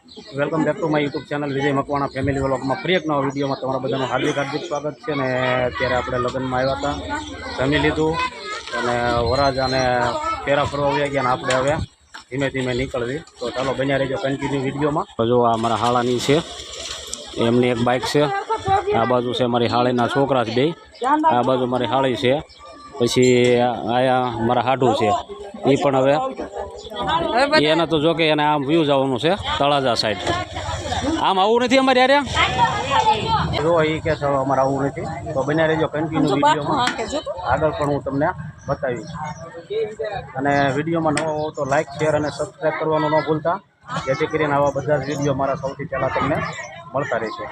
Welcome back to my YouTube channel Vijay Makwana family વ્લોગમાં ફરી એક નવા વિડીયોમાં તમારા બધાનું હાર્દિક સ્વાગત છે. ને અત્યારે આપણે લગ્નમાં આવ્યા હતા, જમી લીધું અને વરાજાને ફેરા ફરવા આવ્યા ગયા. અને આપણે હવે ધીમે ધીમે નીકળવી. તો ચાલો બન્યા રહેજો કન્ટિન્યુ વિડીયોમાં. તો જો આ મારા હાળાની છે, એમની એક બાઇક છે. આ બાજુ છે મારી હાળીના છોકરા છે બે, આ બાજુ મારી હાળી છે. પછી આયા મારા હાડું છે, એ પણ હવે એને તો જો કે એને આમ વ્યૂ જવાનું છે તળાજા સાઈડ. આમ આવું નથી અમારે યારે જો એ કે છે અમારે આવું નથી. તો બન્યા રહેજો કન્ટિન્યુ વિડીયોમાં, આગળ પણ હું તમને બતાવીશ. અને વિડીયોમાં નવો હો તો લાઇક શેર અને સબસ્ક્રાઈબ કરવાનું ન ભૂલતા, જેથી કરીને આવા બધા જ વિડીયો મારા સૌથી પહેલાં તમને મળતા રહેશે.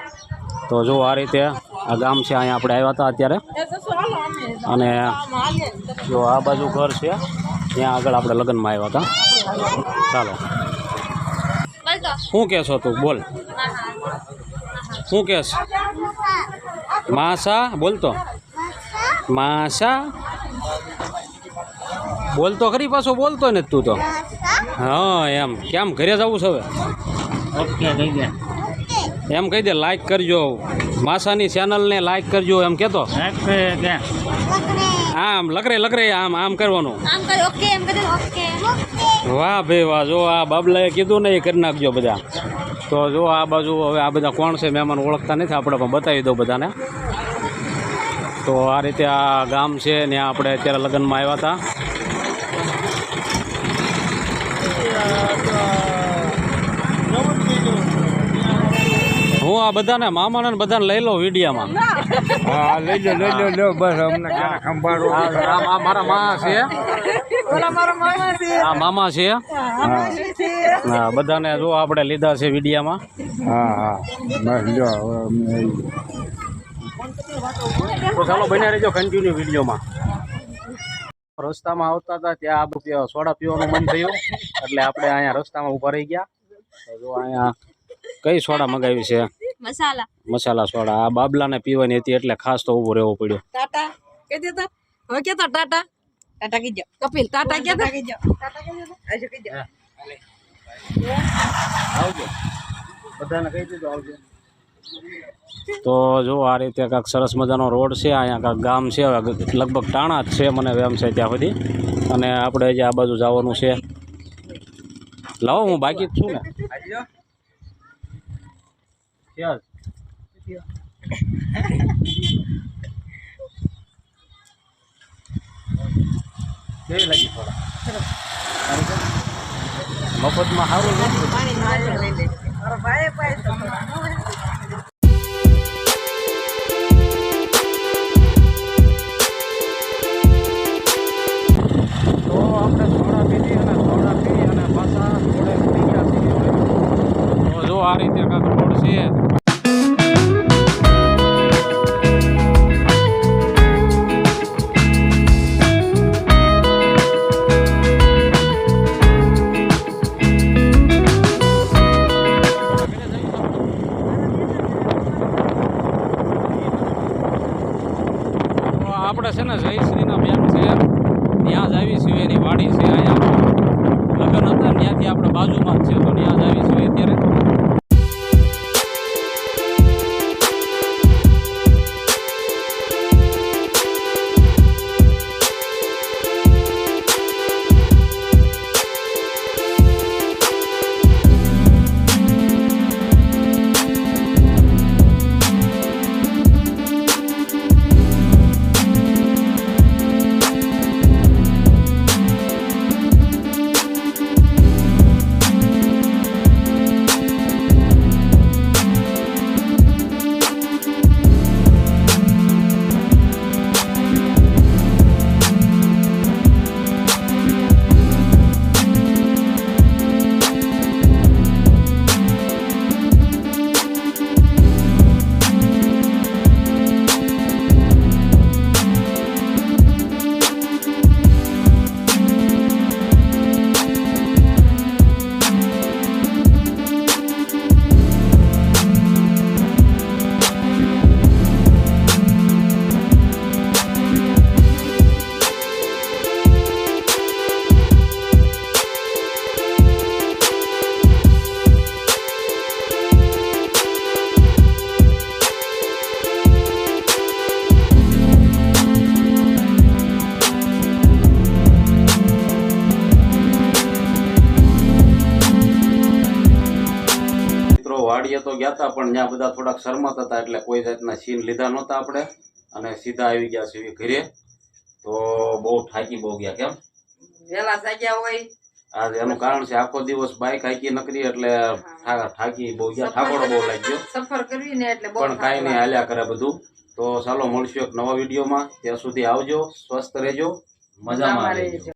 તો જો આ રીતે આ ગામ છે, અહીંયા આપણે આવ્યા હતા અત્યારે. અને જો આ બાજુ ઘર છે, ત્યાં આગળ આપણે લગ્નમાં આવ્યા હતા. ચાલો શું કહેશો તું? બોલ શું કહેશ? માસા બોલતો, માસા બોલતો ખરી, પાછો બોલતો ને તું તો. હા એમ કેમ ઘરે જવું છે હવે? ઓકે થઈ ગયા એમ કહી દે. લાઈક કરજો, માસાની ચેનલને લાઈક કરજો એમ કહેતો. આમ લકરે આમ કરવાનું. વાહ ભાઈ વાહ. જો આ બાબલાએ કીધું ને એ કરી નાખજો બધા. તો જો આ બાજુ હવે આ બધા કોણ છે મહેમાન ઓળખતા નથી, આપણે પણ બતાવી દઉં બધાને. તો આ રીતે આ ગામ છે, ત્યાં આપણે અત્યારે લગ્નમાં આવ્યા હતા. હું આ બધાને મામાને બધાને લઈ લઉં વિડીયામાં. હા લઈ લો બસ અમને સંભાળો. મારા મા છે, આ મામા છે. હા બધાને જો આપણે લીધા છે વિડીયામાં. હા બસ જો. તો ચાલો બન્યા રહેજો કન્ટિન્યુ વિડીયોમાં. રસ્તામાં આવતા હતા ત્યાં આ સોડા પીવાનું મન થયું, એટલે આપણે અહીંયા રસ્તામાં ઊભા રહી ગયા. જો અહીંયા કઈ સોડા મગાવી છે? મસાલા સોડા. આ બાબલાને પીવાની હતી એટલે ખાસ તો ઊભું રહેવું પડ્યું. ટાટા કહી દેતા હવે કેતો ટાટા ટાટા કીજો કપિલ ટાટા કેતો કીજો ટાટા કીજો આજે કીજો આવજો બધાને કહી દીધું આવજો. તો જો આ રીતે કાંઈક સરસ મજાનો રોડ છે, અહીંયા કાંઈક ગામ છે, લગભગ ટાણા જ છે મને એમ છે ત્યાં સુધી. અને આપણે જે આ બાજુ જવાનું છે. લાવો હું બાકી જ છું ને. કેવી લાગી થોડા? મફતમાં સારું નથી. તો આપણે સોડા પીધી અને પાછા થોડે પી ગયા છીએ. તો જો આ રીતે કાંઈક રોડ છે. આપણે છે ને જયશ્રીના બેન છે, ત્યાં જ આવી છીએ. એની વાડી છે, અહીંયા લગ્ન હતા ત્યાંથી આપણે બાજુમાં જ છે. તો ત્યાં જ આવી છીએ અત્યારે. વાડીએ તો ગયા હતા પણ ત્યાં બધા થોડાક શરમત હતા એટલે કોઈ જાતના સીન લીધા નહોતા આપણે અને સીધા આવી ગયા છીએ ઘરે. તો બહુ થાકી બહુ ગયા. કેમ વેલા જાગ્યા હોય આ એનું કારણ છે આખો દિવસ બાઇક હાકી નકરી એટલે થાકી બહુ ગયા, ઠાકોડો બહુ લાગ્યો. સફર કરવી ને એટલે બહુ પણ કાંઈ નહીં, હાલ્યા કરે બધું. તો ચાલો મળશું એક નવા વિડીયોમાં. ત્યાં સુધી આવજો, સ્વસ્થ રહેજો, મજામાં રહેજો.